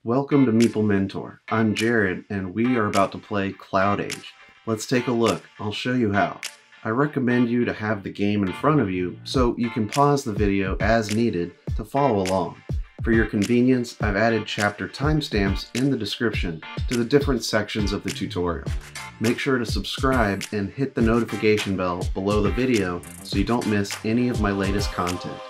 Welcome to Meeple Mentor. I'm Jared, and we are about to play CloudAge. Let's take a look. I'll show you how. I recommend you to have the game in front of you so you can pause the video as needed to follow along. For your convenience, I've added chapter timestamps in the description to the different sections of the tutorial. Make sure to subscribe and hit the notification bell below the video so you don't miss any of my latest content.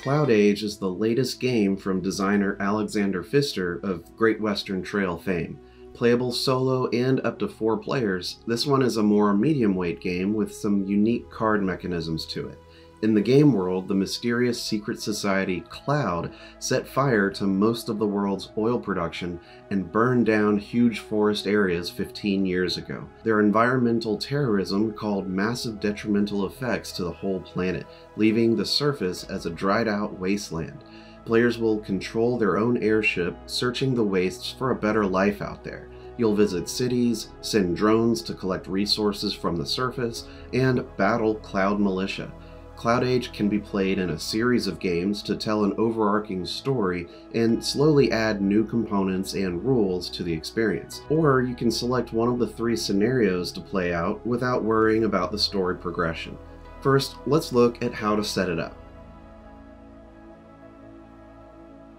CloudAge is the latest game from designer Alexander Pfister of Great Western Trail fame. Playable solo and up to 4 players, this one is a more medium-weight game with some unique card mechanisms to it. In the game world, the mysterious secret society Cloud set fire to most of the world's oil production and burned down huge forest areas 15 years ago. Their environmental terrorism caused massive detrimental effects to the whole planet, leaving the surface as a dried-out wasteland. Players will control their own airship, searching the wastes for a better life out there. You'll visit cities, send drones to collect resources from the surface, and battle Cloud militia. CloudAge can be played in a series of games to tell an overarching story and slowly add new components and rules to the experience. Or you can select one of the 3 scenarios to play out without worrying about the story progression. First, let's look at how to set it up.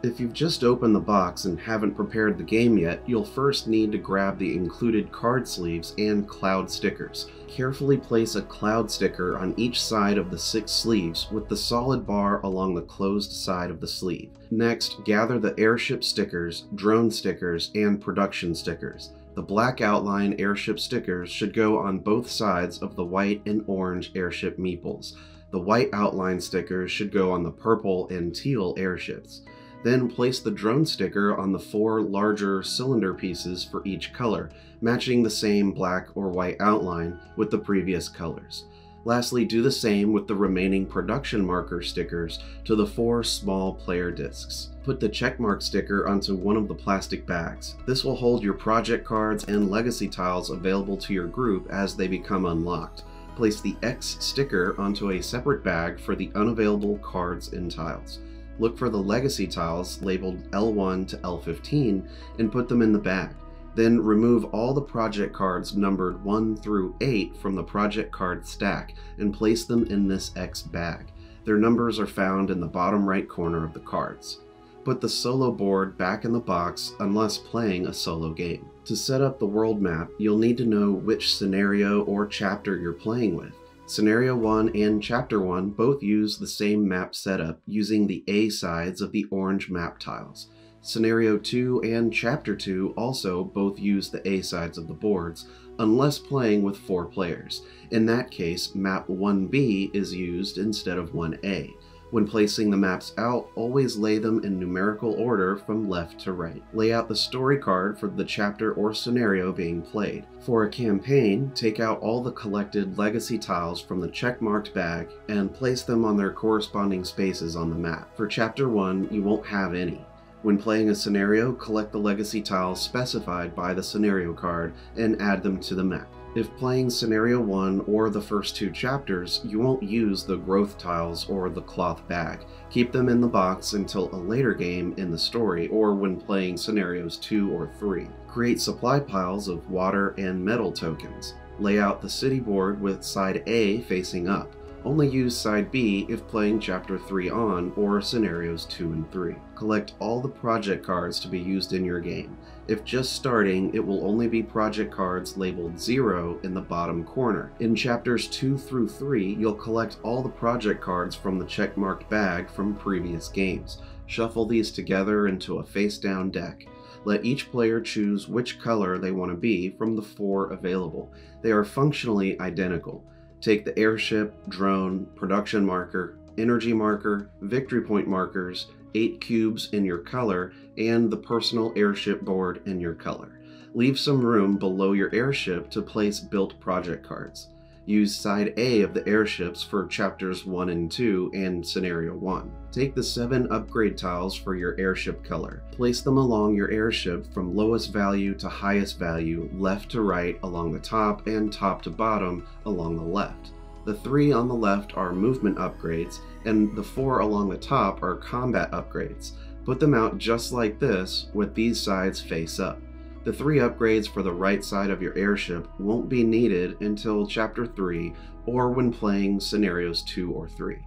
If you've just opened the box and haven't prepared the game yet, you'll first need to grab the included card sleeves and cloud stickers. Carefully place a cloud sticker on each side of the 6 sleeves with the solid bar along the closed side of the sleeve. Next, gather the airship stickers, drone stickers, and production stickers. The black outline airship stickers should go on both sides of the white and orange airship meeples. The white outline stickers should go on the purple and teal airships. Then place the drone sticker on the 4 larger cylinder pieces for each color, matching the same black or white outline with the previous colors. Lastly, do the same with the remaining production marker stickers to the 4 small player discs. Put the checkmark sticker onto one of the plastic bags. This will hold your project cards and legacy tiles available to your group as they become unlocked. Place the X sticker onto a separate bag for the unavailable cards and tiles. Look for the legacy tiles labeled L1 to L15 and put them in the bag. Then remove all the project cards numbered 1 through 8 from the project card stack and place them in this X bag. Their numbers are found in the bottom right corner of the cards. Put the solo board back in the box unless playing a solo game. To set up the world map, you'll need to know which scenario or chapter you're playing with. Scenario 1 and Chapter 1 both use the same map setup using the A sides of the orange map tiles. Scenario 2 and Chapter 2 also both use the A sides of the boards, unless playing with 4 players. In that case, map 1B is used instead of 1A. When placing the maps out, always lay them in numerical order from left to right. Lay out the story card for the chapter or scenario being played. For a campaign, take out all the collected legacy tiles from the checkmarked bag and place them on their corresponding spaces on the map. For Chapter 1, you won't have any. When playing a scenario, collect the legacy tiles specified by the scenario card and add them to the map. If playing Scenario 1 or the first 2 chapters, you won't use the growth tiles or the cloth bag. Keep them in the box until a later game in the story or when playing Scenarios 2 or 3. Create supply piles of water and metal tokens. Lay out the city board with side A facing up. Only use side B if playing Chapter 3 on or Scenarios 2 and 3. Collect all the project cards to be used in your game. If just starting, it will only be project cards labeled 0 in the bottom corner. In Chapters 2 through 3, you'll collect all the project cards from the checkmarked bag from previous games. Shuffle these together into a face-down deck. Let each player choose which color they want to be from the 4 available. They are functionally identical. Take the airship, drone, production marker, energy marker, victory point markers, 8 cubes in your color, and the personal airship board in your color. Leave some room below your airship to place built project cards. Use side A of the airships for chapters 1 and 2 and scenario 1. Take the 7 upgrade tiles for your airship color. Place them along your airship from lowest value to highest value, left to right along the top and top to bottom along the left. The 3 on the left are movement upgrades, and the 4 along the top are combat upgrades. Put them out just like this, with these sides face up. The 3 upgrades for the right side of your airship won't be needed until Chapter 3 or when playing Scenarios 2 or 3.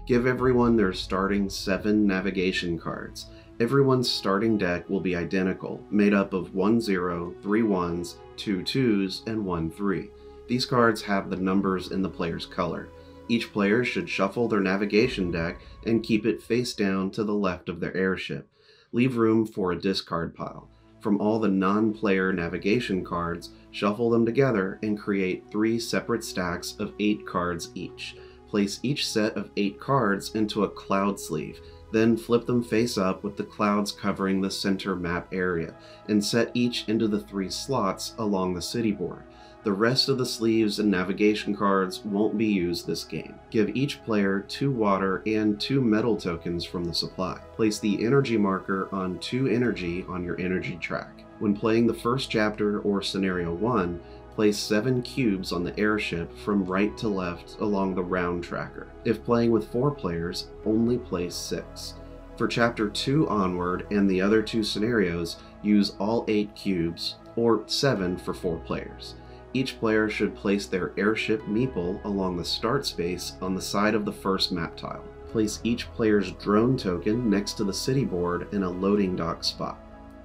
Give everyone their starting 7 navigation cards. Everyone's starting deck will be identical, made up of 1 0, 3 1s, 2 2s, and 1 3. These cards have the numbers in the player's color. Each player should shuffle their navigation deck and keep it face down to the left of their airship. Leave room for a discard pile. From all the non-player navigation cards, shuffle them together and create 3 separate stacks of 8 cards each. Place each set of 8 cards into a cloud sleeve, then flip them face up with the clouds covering the center map area, and set each into the 3 slots along the city board. The rest of the sleeves and navigation cards won't be used this game. Give each player 2 water and 2 metal tokens from the supply. Place the energy marker on 2 energy on your energy track. When playing the first chapter or scenario 1, place 7 cubes on the airship from right to left along the round tracker. If playing with 4 players, only place 6. For chapter 2 onward and the other 2 scenarios, use all 8 cubes, or 7 for 4 players. Each player should place their airship meeple along the start space on the side of the first map tile. Place each player's drone token next to the city board in a loading dock spot.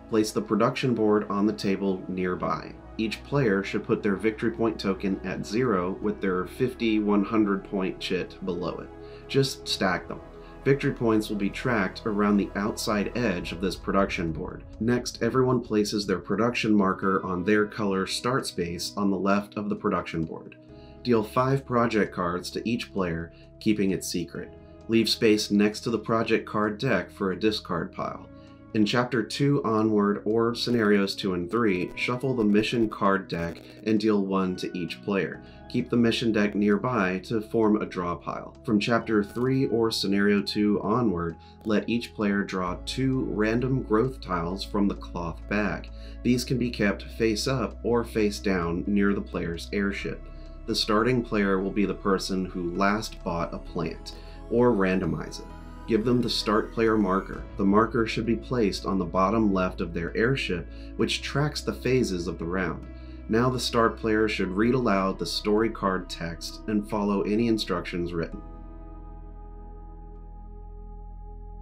Place the production board on the table nearby. Each player should put their victory point token at 0 with their 50-100 point chit below it. Just stack them. Victory points will be tracked around the outside edge of this production board. Next, everyone places their production marker on their color start space on the left of the production board. Deal 5 project cards to each player, keeping it secret. Leave space next to the project card deck for a discard pile. In Chapter 2 onward or Scenarios 2 and 3, shuffle the mission card deck and deal 1 to each player. Keep the mission deck nearby to form a draw pile. From Chapter 3 or Scenario 2 onward, let each player draw 2 random growth tiles from the cloth bag. These can be kept face up or face down near the player's airship. The starting player will be the person who last bought a plant, or randomize it. Give them the start player marker. The marker should be placed on the bottom left of their airship, which tracks the phases of the round. Now the start player should read aloud the story card text and follow any instructions written.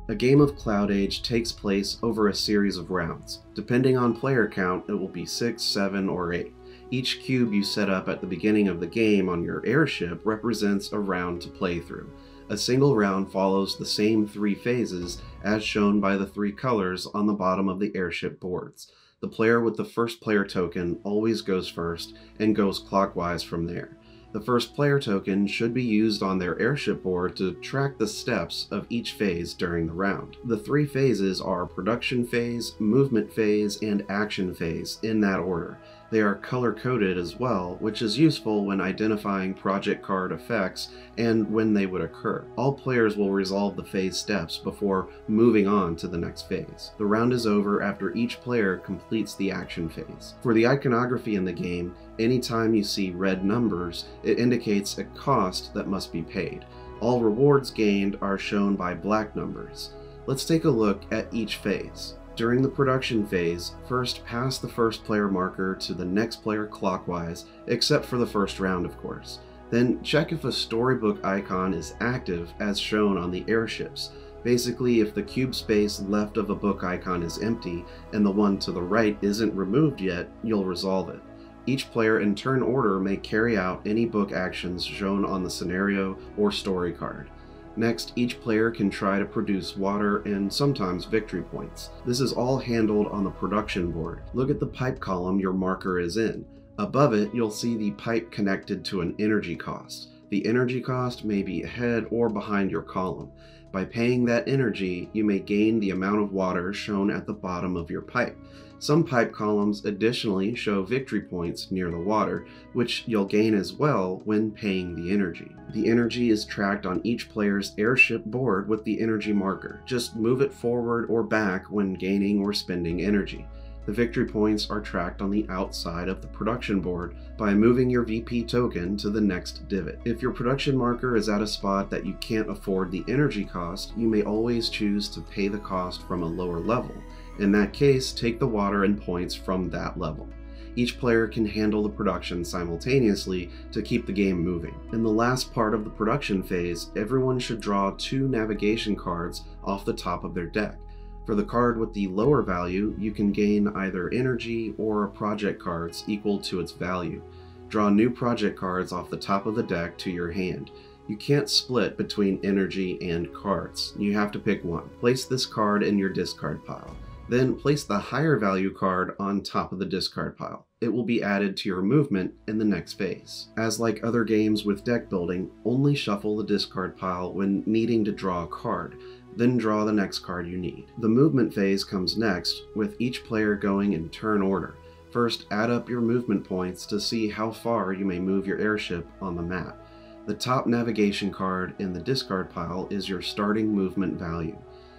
A game of CloudAge takes place over a series of rounds. Depending on player count, it will be 6, 7, or 8. Each cube you set up at the beginning of the game on your airship represents a round to play through. A single round follows the same 3 phases as shown by the 3 colors on the bottom of the airship boards. The player with the first player token always goes first and goes clockwise from there. The first player token should be used on their airship board to track the steps of each phase during the round. The 3 phases are production phase, movement phase, and action phase in that order. They are color-coded as well, which is useful when identifying project card effects and when they would occur. All players will resolve the phase steps before moving on to the next phase. The round is over after each player completes the action phase. For the iconography in the game, anytime you see red numbers, it indicates a cost that must be paid. All rewards gained are shown by black numbers. Let's take a look at each phase. During the production phase, first pass the first player marker to the next player clockwise, except for the first round of course. Then check if a storybook icon is active as shown on the airships. Basically, if the cube space left of a book icon is empty and the one to the right isn't removed yet, you'll resolve it. Each player in turn order may carry out any book actions shown on the scenario or story card. Next, each player can try to produce water and sometimes victory points. This is all handled on the production board. Look at the pipe column your marker is in. Above it, you'll see the pipe connected to an energy cost. The energy cost may be ahead or behind your column. By paying that energy, you may gain the amount of water shown at the bottom of your pipe. Some pipe columns additionally show victory points near the water, which you'll gain as well when paying the energy. The energy is tracked on each player's airship board with the energy marker. Just move it forward or back when gaining or spending energy. The victory points are tracked on the outside of the production board by moving your VP token to the next divot. If your production marker is at a spot that you can't afford the energy cost, you may always choose to pay the cost from a lower level. In that case, take the water and points from that level. Each player can handle the production simultaneously to keep the game moving. In the last part of the production phase, everyone should draw 2 navigation cards off the top of their deck. For the card with the lower value, you can gain either energy or project cards equal to its value. Draw new project cards off the top of the deck to your hand. You can't split between energy and cards. You have to pick one. Place this card in your discard pile. Then place the higher value card on top of the discard pile. It will be added to your movement in the next phase. As like other games with deck building, only shuffle the discard pile when needing to draw a card. Then draw the next card you need. The movement phase comes next, with each player going in turn order. First, add up your movement points to see how far you may move your airship on the map. The top navigation card in the discard pile is your starting movement value.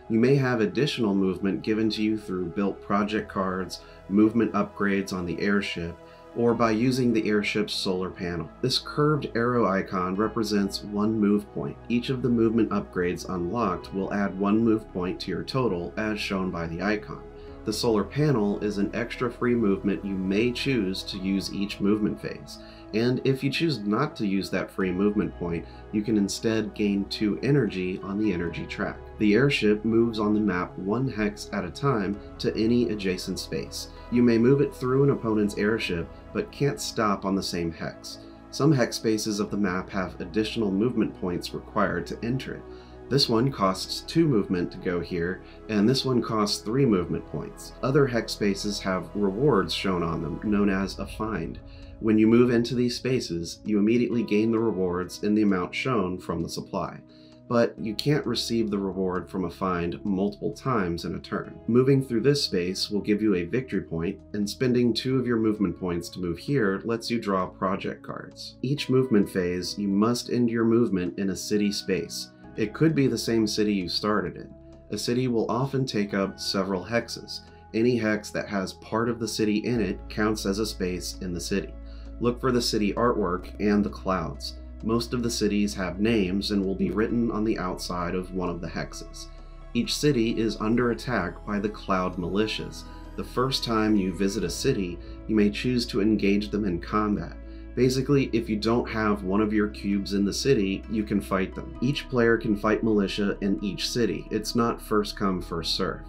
You may have additional movement given to you through built project cards, movement upgrades on the airship, or by using the airship's solar panel. This curved arrow icon represents 1 move point. Each of the movement upgrades unlocked will add 1 move point to your total as shown by the icon. The solar panel is an extra free movement you may choose to use each movement phase. And if you choose not to use that free movement point, you can instead gain 2 energy on the energy track. The airship moves on the map 1 hex at a time to any adjacent space. You may move it through an opponent's airship, but can't stop on the same hex. Some hex spaces of the map have additional movement points required to enter it. This one costs 2 movement to go here, and this one costs 3 movement points. Other hex spaces have rewards shown on them, known as a find. When you move into these spaces, you immediately gain the rewards in the amount shown from the supply. But you can't receive the reward from a find multiple times in a turn. Moving through this space will give you a victory point, and spending 2 of your movement points to move here lets you draw project cards. Each movement phase, you must end your movement in a city space. It could be the same city you started in. A city will often take up several hexes. Any hex that has part of the city in it counts as a space in the city. Look for the city artwork and the clouds. Most of the cities have names and will be written on the outside of one of the hexes. Each city is under attack by the cloud militias. The first time you visit a city, you may choose to engage them in combat. Basically, if you don't have one of your cubes in the city, you can fight them. Each player can fight militia in each city. It's not first come, first serve.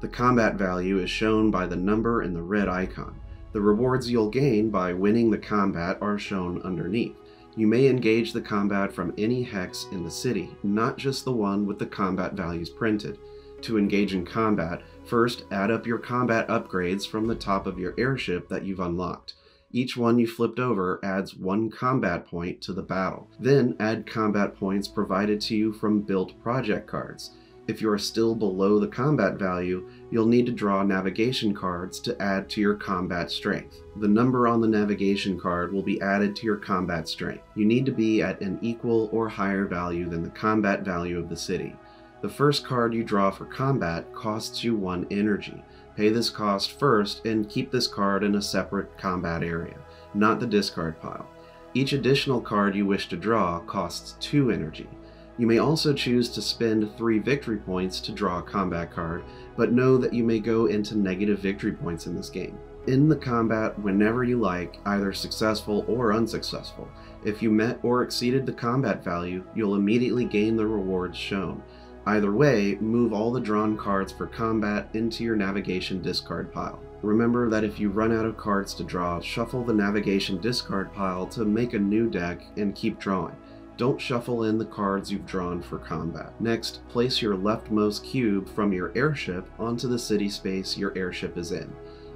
The combat value is shown by the number in the red icon. The rewards you'll gain by winning the combat are shown underneath. You may engage the combat from any hex in the city, not just the one with the combat values printed. To engage in combat, first add up your combat upgrades from the top of your airship that you've unlocked. Each one you flipped over adds 1 combat point to the battle. Then add combat points provided to you from built project cards. If you are still below the combat value, you'll need to draw navigation cards to add to your combat strength. The number on the navigation card will be added to your combat strength. You need to be at an equal or higher value than the combat value of the city. The first card you draw for combat costs you 1 energy. Pay this cost first and keep this card in a separate combat area, not the discard pile. Each additional card you wish to draw costs 2 energy. You may also choose to spend 3 victory points to draw a combat card, but know that you may go into negative victory points in this game. End the combat whenever you like, either successful or unsuccessful. If you met or exceeded the combat value, you'll immediately gain the rewards shown. Either way, move all the drawn cards for combat into your navigation discard pile. Remember that if you run out of cards to draw, shuffle the navigation discard pile to make a new deck and keep drawing. Don't shuffle in the cards you've drawn for combat. Next, place your leftmost cube from your airship onto the city space your airship is in.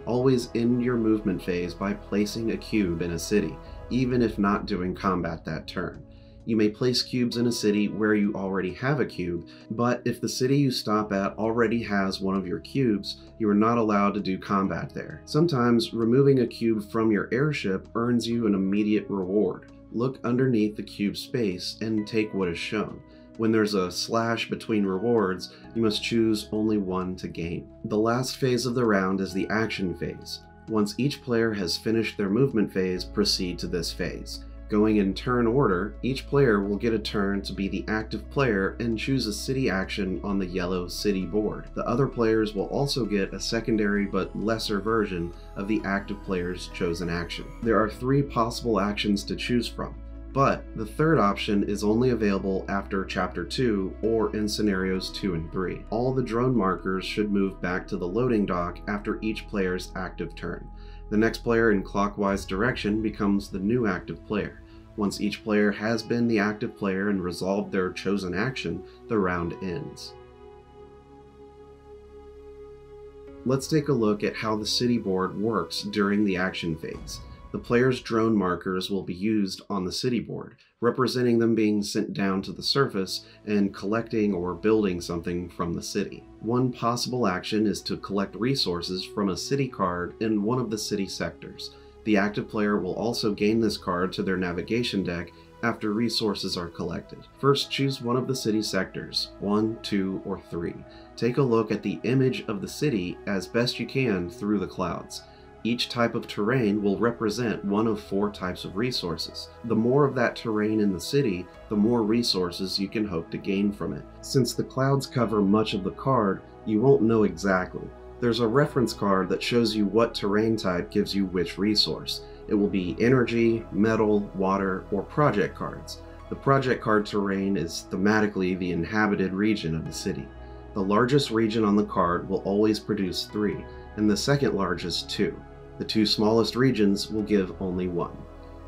Always end your movement phase by placing a cube in a city, even if not doing combat that turn. You may place cubes in a city where you already have a cube, but if the city you stop at already has one of your cubes, you are not allowed to do combat there. Sometimes removing a cube from your airship earns you an immediate reward. Look underneath the cube space and take what is shown. When there's a slash between rewards, you must choose only one to gain. The last phase of the round is the action phase. Once each player has finished their movement phase, proceed to this phase. Going in turn order, each player will get a turn to be the active player and choose a city action on the yellow city board. The other players will also get a secondary but lesser version of the active player's chosen action. There are 3 possible actions to choose from, but the third option is only available after Chapter 2 or in Scenarios 2 and 3. All the drone markers should move back to the loading dock after each player's active turn. The next player in clockwise direction becomes the new active player. Once each player has been the active player and resolved their chosen action, the round ends. Let's take a look at how the city board works during the action phase. The player's drone markers will be used on the city board, representing them being sent down to the surface and collecting or building something from the city. One possible action is to collect resources from a city card in one of the city sectors. The active player will also gain this card to their navigation deck after resources are collected. First, choose one of the city sectors, 1, 2, or 3. Take a look at the image of the city as best you can through the clouds. Each type of terrain will represent one of 4 types of resources. The more of that terrain in the city, the more resources you can hope to gain from it. Since the clouds cover much of the card, you won't know exactly. There's a reference card that shows you what terrain type gives you which resource. It will be energy, metal, water, or project cards. The project card terrain is thematically the inhabited region of the city. The largest region on the card will always produce 3, and the second largest 2. The 2 smallest regions will give only 1.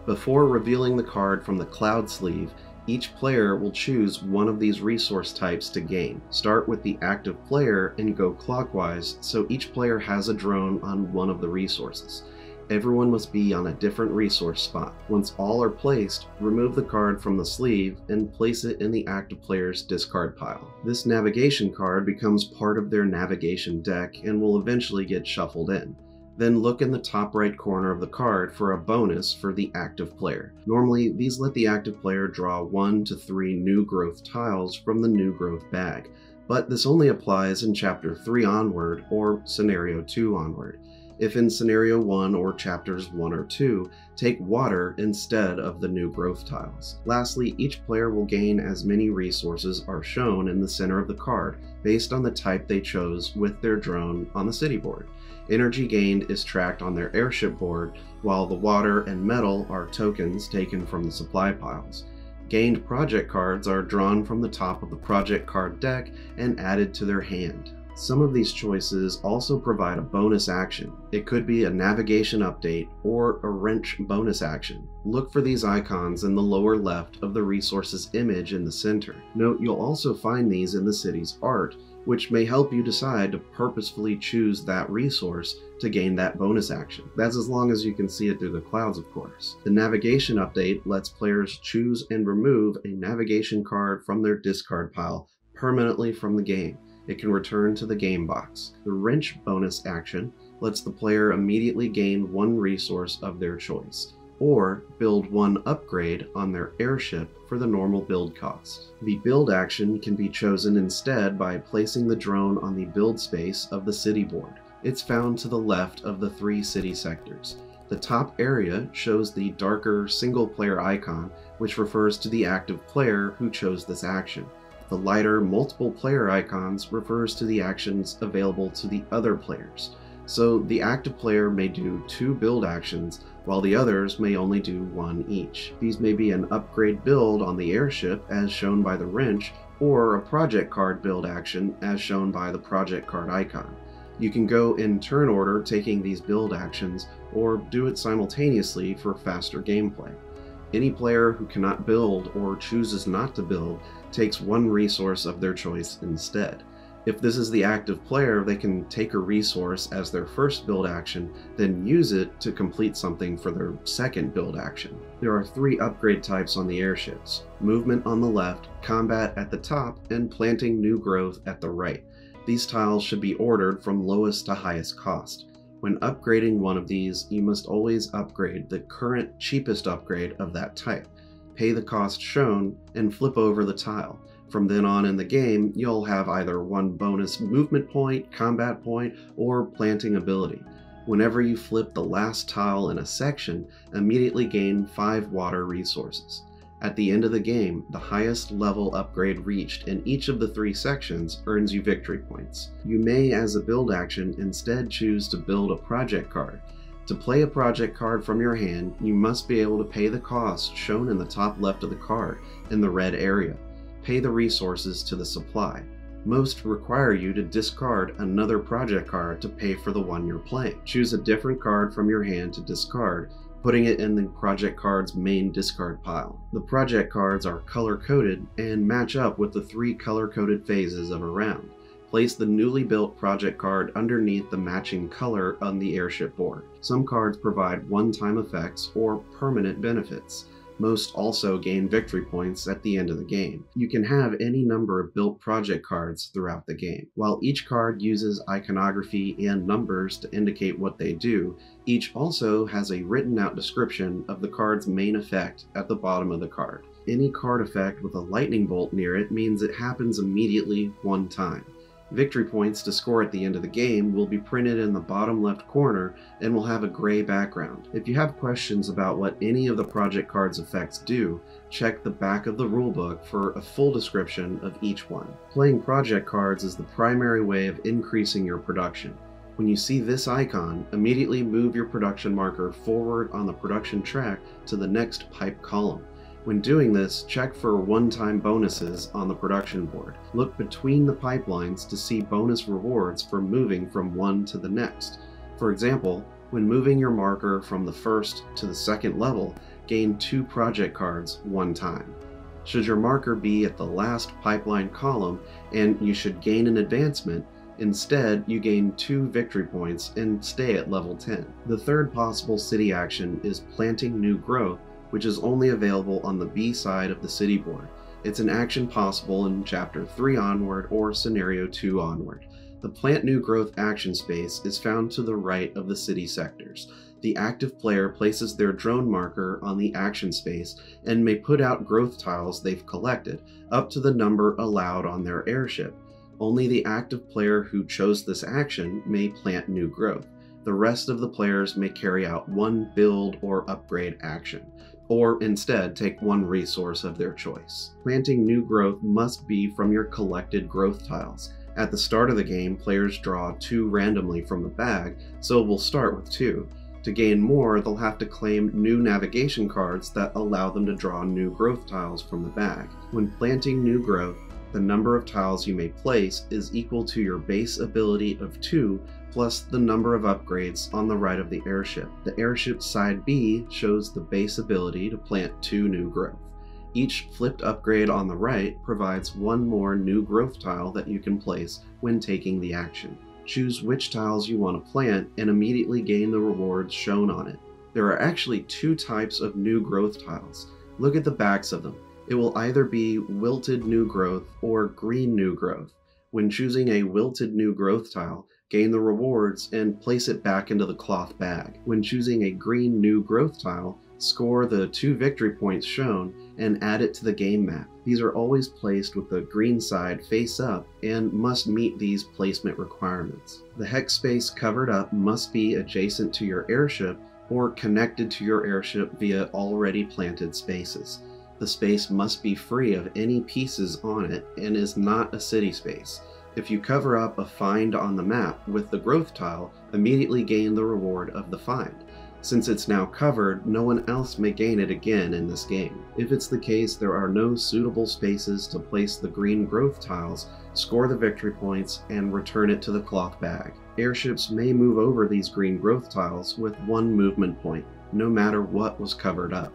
Before revealing the card from the cloud sleeve, each player will choose one of these resource types to gain. Start with the active player and go clockwise, so each player has a drone on one of the resources. Everyone must be on a different resource spot. Once all are placed, remove the card from the sleeve and place it in the active player's discard pile. This navigation card becomes part of their navigation deck and will eventually get shuffled in. Then look in the top right corner of the card for a bonus for the active player. Normally, these let the active player draw 1 to 3 new growth tiles from the new growth bag, but this only applies in Chapter 3 onward or Scenario 2 onward. If in Scenario 1 or Chapters 1 or 2, take water instead of the new growth tiles. Lastly, each player will gain as many resources are shown in the center of the card based on the type they chose with their drone on the city board. Energy gained is tracked on their airship board, while the water and metal are tokens taken from the supply piles. Gained project cards are drawn from the top of the project card deck and added to their hand. Some of these choices also provide a bonus action. It could be a navigation update or a wrench bonus action. Look for these icons in the lower left of the resource's image in the center. Note you'll also find these in the city's art, which may help you decide to purposefully choose that resource to gain that bonus action. That's as long as you can see it through the clouds, of course. The navigation update lets players choose and remove a navigation card from their discard pile permanently from the game. It can return to the game box. The wrench bonus action lets the player immediately gain 1 resource of their choice, or build 1 upgrade on their airship for the normal build cost. The build action can be chosen instead by placing the drone on the build space of the city board. It's found to the left of the 3 city sectors. The top area shows the darker single player icon, which refers to the active player who chose this action. The lighter multiple player icons refers to the actions available to the other players. So the active player may do 2 build actions, while the others may only do 1 each. These may be an upgrade build on the airship as shown by the wrench, or a project card build action as shown by the project card icon. You can go in turn order taking these build actions, or do it simultaneously for faster gameplay. Any player who cannot build or chooses not to build takes 1 resource of their choice instead. If this is the active player, they can take a resource as their first build action, then use it to complete something for their second build action. There are 3 upgrade types on the airships: movement on the left, combat at the top, and planting new growth at the right. These tiles should be ordered from lowest to highest cost. When upgrading one of these, you must always upgrade the current cheapest upgrade of that type. Pay the cost shown and flip over the tile. From then on in the game, you'll have either 1 bonus movement point, combat point, or planting ability. Whenever you flip the last tile in a section, immediately gain 5 water resources. At the end of the game, the highest level upgrade reached in each of the 3 sections earns you victory points. You may, as a build action, instead choose to build a project card. To play a project card from your hand, you must be able to pay the cost shown in the top left of the card, in the red area. Pay the resources to the supply. Most require you to discard another project card to pay for the one you're playing. Choose a different card from your hand to discard, putting it in the project card's main discard pile. The project cards are color-coded and match up with the 3 color-coded phases of a round. Place the newly built project card underneath the matching color on the airship board. Some cards provide one-time effects or permanent benefits. Most also gain victory points at the end of the game. You can have any number of built project cards throughout the game. While each card uses iconography and numbers to indicate what they do, each also has a written out description of the card's main effect at the bottom of the card. Any card effect with a lightning bolt near it means it happens immediately one time. Victory points to score at the end of the game will be printed in the bottom left corner and will have a gray background. If you have questions about what any of the project card's effects do, check the back of the rulebook for a full description of each one. Playing project cards is the primary way of increasing your production. When you see this icon, immediately move your production marker forward on the production track to the next pipe column. When doing this, check for one-time bonuses on the production board. Look between the pipelines to see bonus rewards for moving from one to the next. For example, when moving your marker from the first to the second level, gain 2 project cards one time. Should your marker be at the last pipeline column and you should gain an advancement, instead you gain 2 victory points and stay at level 10. The third possible city action is planting new growth, which is only available on the B side of the city board. It's an action possible in Chapter 3 onward or Scenario 2 onward. The Plant New Growth action space is found to the right of the city sectors. The active player places their drone marker on the action space and may put out growth tiles they've collected, up to the number allowed on their airship. Only the active player who chose this action may plant new growth. The rest of the players may carry out one build or upgrade action, or instead take one resource of their choice. Planting new growth must be from your collected growth tiles. At the start of the game, players draw 2 randomly from the bag, so we'll start with 2. To gain more, they'll have to claim new navigation cards that allow them to draw new growth tiles from the bag. When planting new growth, the number of tiles you may place is equal to your base ability of 2 plus the number of upgrades on the right of the airship. The airship side B shows the base ability to plant 2 new growth. Each flipped upgrade on the right provides 1 more new growth tile that you can place when taking the action. Choose which tiles you want to plant and immediately gain the rewards shown on it. There are actually 2 types of new growth tiles. Look at the backs of them. It will either be wilted new growth or green new growth. When choosing a wilted new growth tile, gain the rewards and place it back into the cloth bag. When choosing a green new growth tile, score the 2 victory points shown and add it to the game map. These are always placed with the green side face up and must meet these placement requirements. The hex space covered up must be adjacent to your airship or connected to your airship via already planted spaces. The space must be free of any pieces on it and is not a city space. If you cover up a find on the map with the growth tile, immediately gain the reward of the find. Since it's now covered, no one else may gain it again in this game. If it's the case there are no suitable spaces to place the green growth tiles, score the victory points and return it to the cloth bag. Airships may move over these green growth tiles with 1 movement point, no matter what was covered up.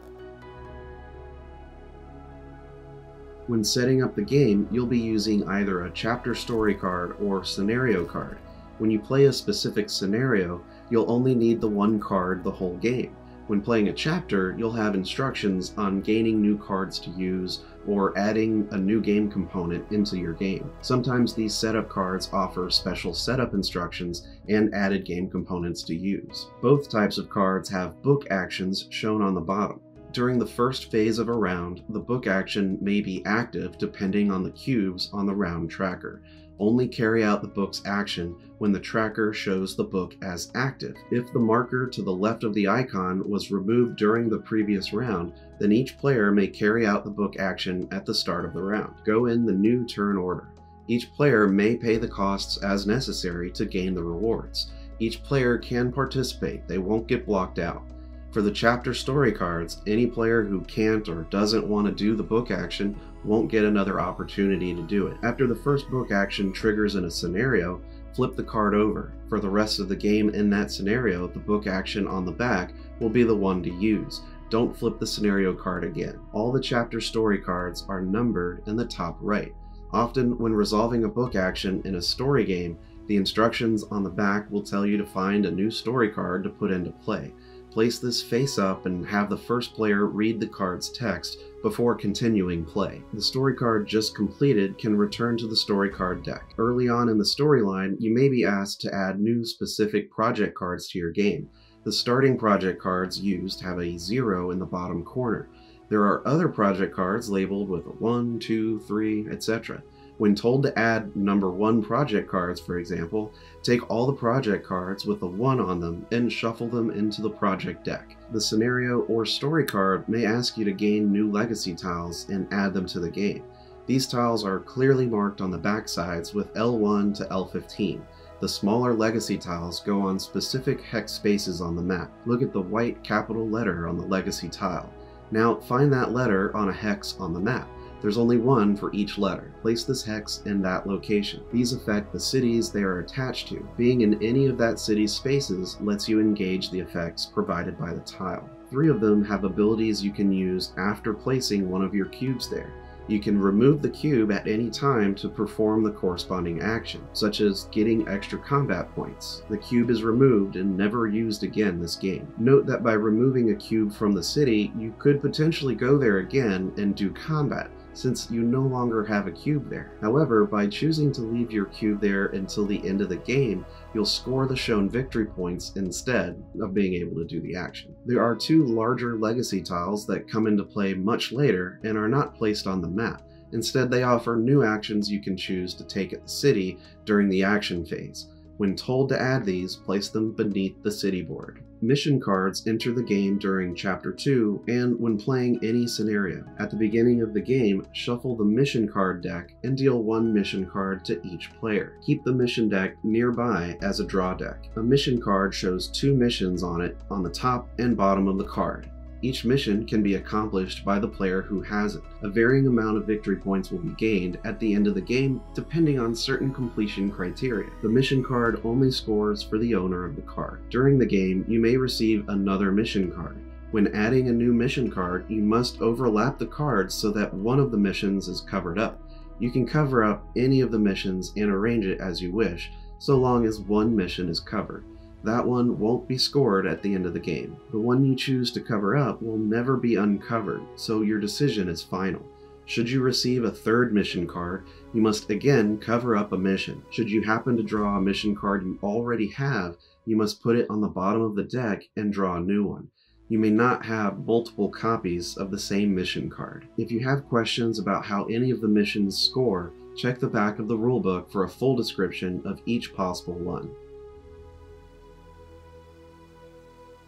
When setting up the game, you'll be using either a chapter story card or scenario card. When you play a specific scenario, you'll only need the one card the whole game. When playing a chapter, you'll have instructions on gaining new cards to use or adding a new game component into your game. Sometimes these setup cards offer special setup instructions and added game components to use. Both types of cards have book actions shown on the bottom. During the first phase of a round, the book action may be active depending on the cubes on the round tracker. Only carry out the book's action when the tracker shows the book as active. If the marker to the left of the icon was removed during the previous round, then each player may carry out the book action at the start of the round. Go in the new turn order. Each player may pay the costs as necessary to gain the rewards. Each player can participate, they won't get blocked out. For the chapter story cards, any player who can't or doesn't want to do the book action won't get another opportunity to do it. After the first book action triggers in a scenario, flip the card over. For the rest of the game in that scenario, the book action on the back will be the one to use. Don't flip the scenario card again. All the chapter story cards are numbered in the top right. Often when resolving a book action in a story game, the instructions on the back will tell you to find a new story card to put into play. Place this face up and have the first player read the card's text before continuing play. The story card just completed can return to the story card deck. Early on in the storyline, you may be asked to add new specific project cards to your game. The starting project cards used have a 0 in the bottom corner. There are other project cards labeled with a 1, 2, 3, etc. When told to add number 1 project cards, for example, take all the project cards with a 1 on them and shuffle them into the project deck. The scenario or story card may ask you to gain new legacy tiles and add them to the game. These tiles are clearly marked on the back sides with L1 to L15. The smaller legacy tiles go on specific hex spaces on the map. Look at the white capital letter on the legacy tile. Now find that letter on a hex on the map. There's only one for each letter. Place this hex in that location. These affect the cities they are attached to. Being in any of that city's spaces lets you engage the effects provided by the tile. 3 of them have abilities you can use after placing one of your cubes there. You can remove the cube at any time to perform the corresponding action, such as getting extra combat points. The cube is removed and never used again this game. Note that by removing a cube from the city, you could potentially go there again and do combat, since you no longer have a cube there. However, by choosing to leave your cube there until the end of the game, you'll score the shown victory points instead of being able to do the action. There are 2 larger legacy tiles that come into play much later and are not placed on the map. Instead, they offer new actions you can choose to take at the city during the action phase. When told to add these, place them beneath the city board. Mission cards enter the game during Chapter 2 and when playing any scenario. At the beginning of the game, shuffle the mission card deck and deal 1 mission card to each player. Keep the mission deck nearby as a draw deck. A mission card shows 2 missions on it on the top and bottom of the card. Each mission can be accomplished by the player who has it. A varying amount of victory points will be gained at the end of the game depending on certain completion criteria. The mission card only scores for the owner of the card. During the game, you may receive another mission card. When adding a new mission card, you must overlap the cards so that one of the missions is covered up. You can cover up any of the missions and arrange it as you wish, so long as one mission is covered. That one won't be scored at the end of the game. The one you choose to cover up will never be uncovered, so your decision is final. Should you receive a 3rd mission card, you must again cover up a mission. Should you happen to draw a mission card you already have, you must put it on the bottom of the deck and draw a new one. You may not have multiple copies of the same mission card. If you have questions about how any of the missions score, check the back of the rulebook for a full description of each possible one.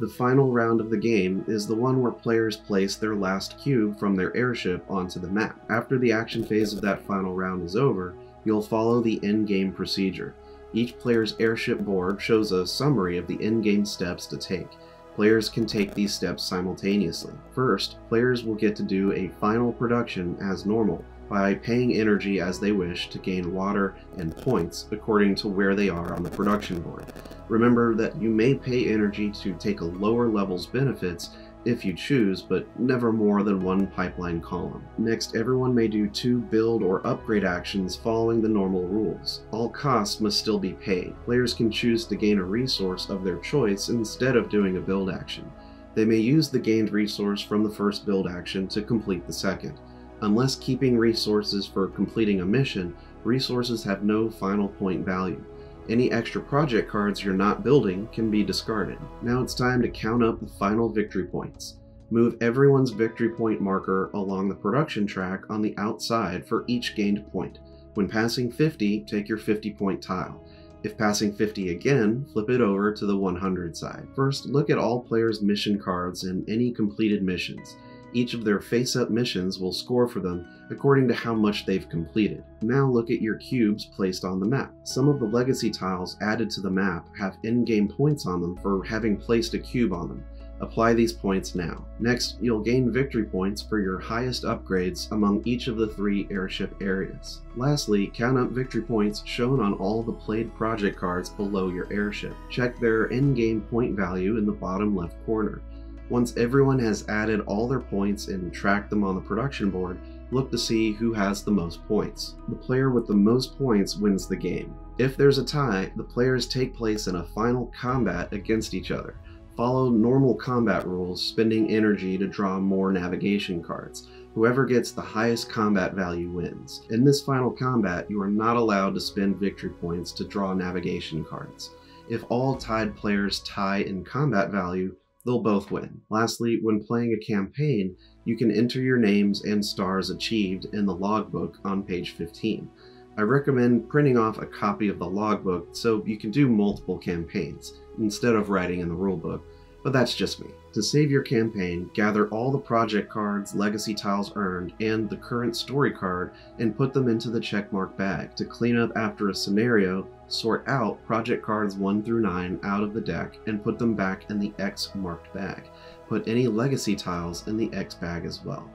The final round of the game is the one where players place their last cube from their airship onto the map. After the action phase of that final round is over, you'll follow the in-game procedure. Each player's airship board shows a summary of the in-game steps to take. Players can take these steps simultaneously. First, players will get to do a final production as normal, by paying energy as they wish to gain water and points according to where they are on the production board. Remember that you may pay energy to take a lower level's benefits if you choose, but never more than one pipeline column. Next, everyone may do 2 build or upgrade actions following the normal rules. All costs must still be paid. Players can choose to gain a resource of their choice instead of doing a build action. They may use the gained resource from the first build action to complete the second. Unless keeping resources for completing a mission, resources have no final point value. Any extra project cards you're not building can be discarded. Now it's time to count up the final victory points. Move everyone's victory point marker along the production track on the outside for each gained point. When passing 50, take your 50-point tile. If passing 50 again, flip it over to the 100 side. First, look at all players' mission cards and any completed missions. Each of their face-up missions will score for them according to how much they've completed. Now look at your cubes placed on the map. Some of the legacy tiles added to the map have in-game points on them for having placed a cube on them. Apply these points now. Next, you'll gain victory points for your highest upgrades among each of the 3 airship areas. Lastly, count up victory points shown on all the played project cards below your airship. Check their in-game point value in the bottom left corner. Once everyone has added all their points and tracked them on the production board, look to see who has the most points. The player with the most points wins the game. If there's a tie, the players take place in a final combat against each other. Follow normal combat rules, spending energy to draw more navigation cards. Whoever gets the highest combat value wins. In this final combat, you are not allowed to spend victory points to draw navigation cards. If all tied players tie in combat value, they'll both win. Lastly, when playing a campaign, you can enter your names and stars achieved in the logbook on page 15. I recommend printing off a copy of the logbook so you can do multiple campaigns, instead of writing in the rulebook, but that's just me. To save your campaign, gather all the project cards, legacy tiles earned, and the current story card and put them into the checkmark bag. To clean up after a scenario, sort out project cards 1 through 9 out of the deck and put them back in the X marked bag. Put any legacy tiles in the X bag as well.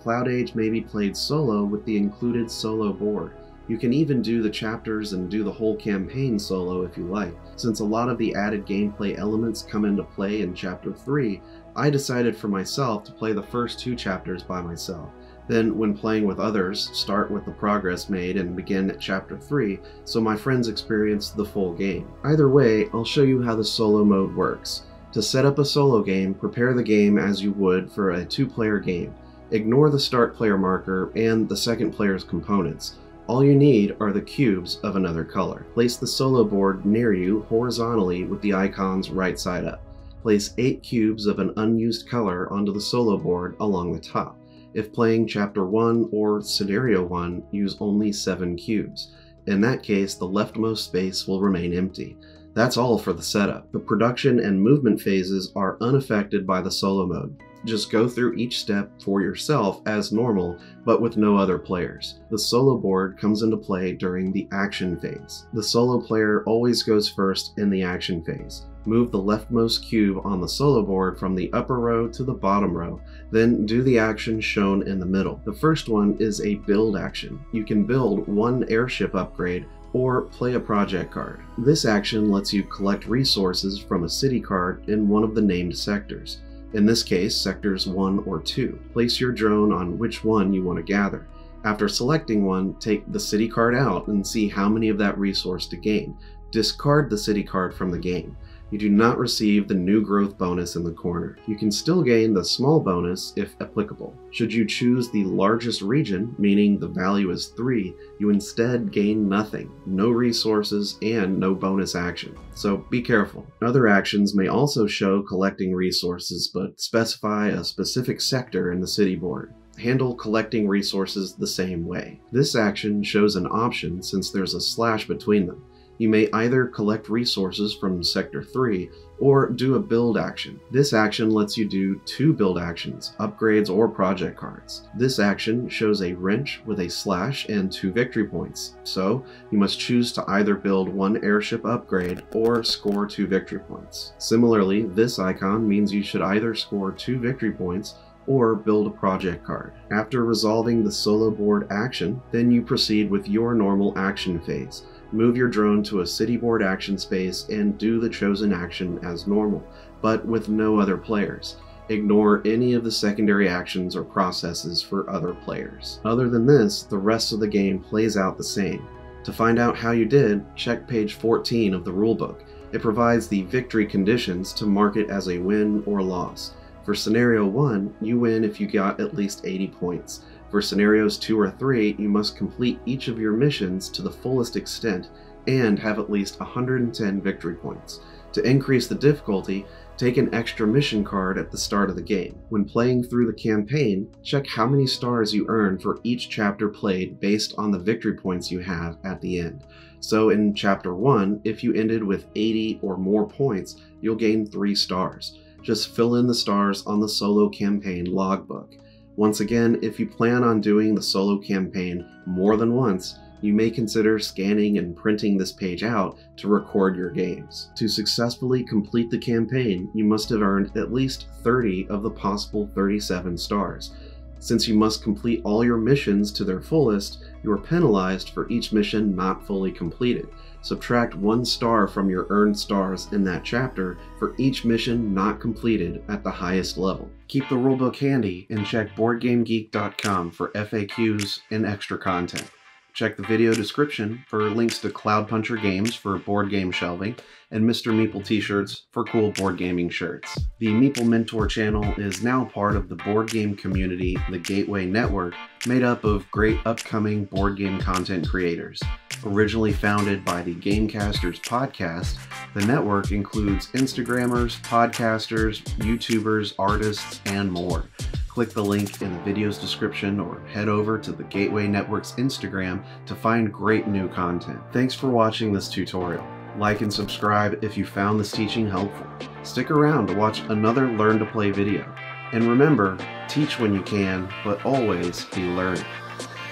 CloudAge may be played solo with the included solo board. You can even do the chapters and do the whole campaign solo if you like. Since a lot of the added gameplay elements come into play in Chapter 3, I decided for myself to play the first 2 chapters by myself. Then, when playing with others, start with the progress made and begin at Chapter 3, so my friends experience the full game. Either way, I'll show you how the solo mode works. To set up a solo game, prepare the game as you would for a 2-player game. Ignore the start player marker and the second player's components. All you need are the cubes of another color. Place the solo board near you horizontally with the icons right side up. Place 8 cubes of an unused color onto the solo board along the top. If playing Chapter 1 or Scenario 1, use only 7 cubes. In that case, the leftmost space will remain empty. That's all for the setup. The production and movement phases are unaffected by the solo mode. Just go through each step for yourself as normal, but with no other players. The solo board comes into play during the action phase. The solo player always goes first in the action phase. Move the leftmost cube on the solo board from the upper row to the bottom row, then do the action shown in the middle. The first one is a build action. You can build 1 airship upgrade or play a project card. This action lets you collect resources from a city card in one of the named sectors. In this case, sectors 1 or 2. Place your drone on which one you want to gather. After selecting one, take the city card out and see how many of that resource to gain. Discard the city card from the game. You do not receive the new growth bonus in the corner. You can still gain the small bonus if applicable. Should you choose the largest region, meaning the value is 3, you instead gain nothing, no resources, and no bonus action. So be careful. Other actions may also show collecting resources, but specify a specific sector in the city board. Handle collecting resources the same way. This action shows an option since there's a slash between them. You may either collect resources from Sector 3 or do a build action. This action lets you do 2 build actions, upgrades or project cards. This action shows a wrench with a slash and 2 victory points, so you must choose to either build 1 airship upgrade or score 2 victory points. Similarly, this icon means you should either score 2 victory points or build a project card. After resolving the solo board action, then you proceed with your normal action phase. Move your drone to a city board action space and do the chosen action as normal, but with no other players. Ignore any of the secondary actions or processes for other players. Other than this, the rest of the game plays out the same. To find out how you did, check page 14 of the rulebook. It provides the victory conditions to mark it as a win or loss. For Scenario 1, you win if you got at least 80 points. For Scenarios 2 or 3, you must complete each of your missions to the fullest extent and have at least 110 victory points. To increase the difficulty, take an extra mission card at the start of the game. When playing through the campaign, check how many stars you earn for each chapter played based on the victory points you have at the end. So in Chapter 1, if you ended with 80 or more points, you'll gain 3 stars. Just fill in the stars on the solo campaign logbook. Once again, if you plan on doing the solo campaign more than once, you may consider scanning and printing this page out to record your games. To successfully complete the campaign, you must have earned at least 30 of the possible 37 stars. Since you must complete all your missions to their fullest, you are penalized for each mission not fully completed. Subtract 1 star from your earned stars in that chapter for each mission not completed at the highest level. Keep the rulebook handy and check BoardGameGeek.com for FAQs and extra content. Check the video description for links to Cloud Puncher games for board game shelving and Mr. Meeple t-shirts for cool board gaming shirts. The Meeple Mentor channel is now part of the board game community, the Gateway Network, made up of great upcoming board game content creators. Originally founded by the Gamecasters podcast, the network includes Instagrammers, podcasters, YouTubers, artists, and more. Click the link in the video's description or head over to the Gateway Network's Instagram to find great new content. Thanks for watching this tutorial. Like and subscribe if you found this teaching helpful. Stick around to watch another Learn to Play video. And remember, teach when you can, but always be learning.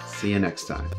See you next time.